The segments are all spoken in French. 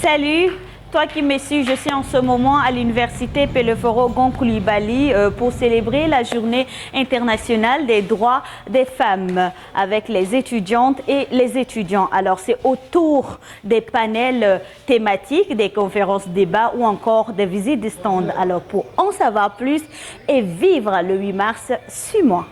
Salut, toi qui me suis, je suis en ce moment à l'université Peleforo Gon Coulibaly pour célébrer la journée internationale des droits des femmes avec les étudiantes et les étudiants. Alors c'est autour des panels thématiques, des conférences débats ou encore des visites de stands. Alors pour en savoir plus et vivre le 8 mars, suis-moi.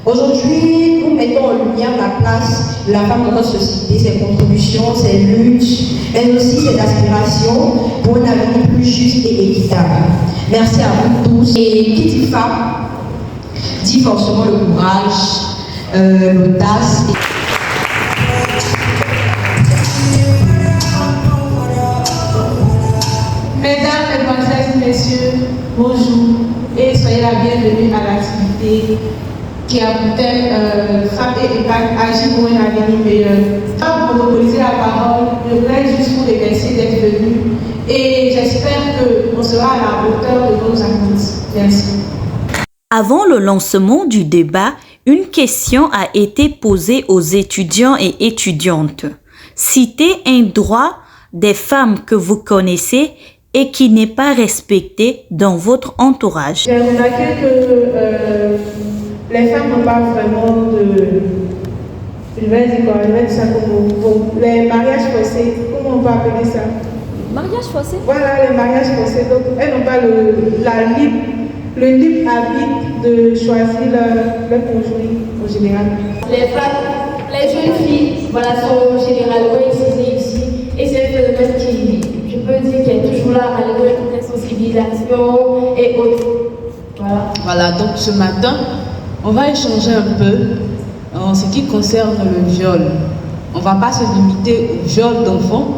Aujourd'hui, nous mettons en lumière la place de la femme dans notre société, ses contributions, ses luttes, mais aussi ses aspirations pour un avenir plus juste et équitable. Merci à vous tous. Et qui dit femme, dit forcément le courage, l'audace. Mesdames, Mesdemoiselles, Messieurs, bonjour et soyez la bienvenue à l'activité qui a pour thème Femmes et Impact, agir pour un avenir meilleur. Sans monopoliser la parole, je voudrais juste vous remercier d'être venus et j'espère qu'on sera à la hauteur de vos attentes. Merci. Avant le lancement du débat, une question a été posée aux étudiants et étudiantes. Citez un droit des femmes que vous connaissez et qui n'est pas respecté dans votre entourage. J'ai remarqué que les femmes n'ont pas vraiment de... Je vais dire ça comme les mariages forcés, comment on peut appeler ça? Mariage forcé? Voilà, les mariages forcés. Donc, elles n'ont pas le libre arbitre de choisir leur conjoint en général. Les femmes, les jeunes filles, voilà, sont généralement excisées ici. Et c'est un phénomène qui, je peux dire, qui est toujours là, malgré toutes les sensibilisations et autres. Voilà, donc ce matin, on va échanger un peu en ce qui concerne le viol. On ne va pas se limiter au viol d'enfants,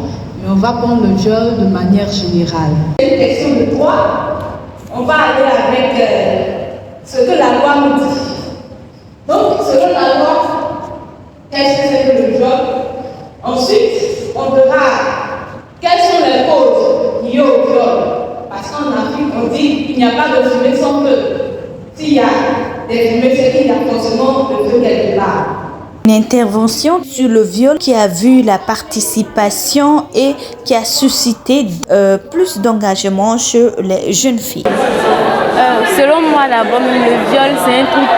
mais on va prendre le viol de manière générale. C'est une question de droit. On va aller avec ce que la loi nous dit. Donc, selon la loi, qu'est-ce que c'est que le viol? Ensuite, on verra quelles sont les causes liées au viol. Parce qu'en Afrique, on dit qu'il n'y a pas de fumée sans feu. S'il y a des fumées, c'est qu'il y a forcément le feu quelque part. Une intervention sur le viol qui a vu la participation et qui a suscité plus d'engagement chez les jeunes filles. Selon moi, d'abord, le viol, c'est un truc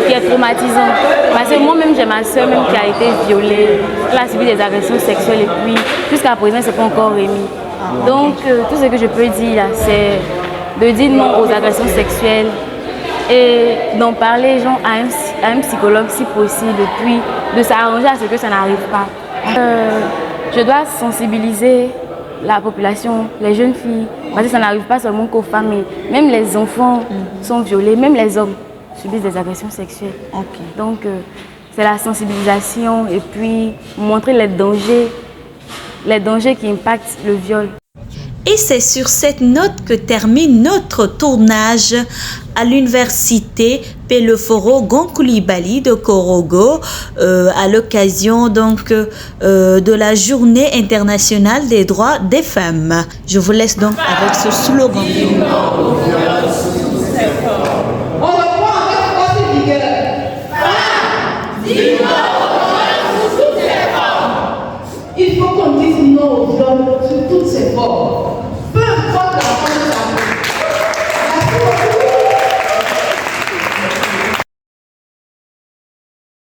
qui est traumatisant. Parce que moi-même, j'ai ma soeur même qui a été violée, elle a subi des agressions sexuelles et puis jusqu'à présent, c'est pas encore remis. Donc, tout ce que je peux dire, c'est de dire non aux agressions sexuelles et d'en parler genre, à un psychologue si possible, et puis de s'arranger à ce que ça n'arrive pas. Je dois sensibiliser la population, les jeunes filles, parce que ça n'arrive pas seulement qu'aux femmes, mais même les enfants sont violés, même les hommes subissent des agressions sexuelles. Donc c'est la sensibilisation et puis montrer les dangers qui impactent le viol. Et c'est sur cette note que termine notre tournage à l'université Peleforo Gon Coulibaly de Korogo à l'occasion donc de la journée internationale des droits des femmes. Je vous laisse donc avec ce slogan. On reprend avec force et vigueur. Femme, dis non au viol sur toutes ses formes. Il faut qu'on dise non au viol sur toutes ses formes.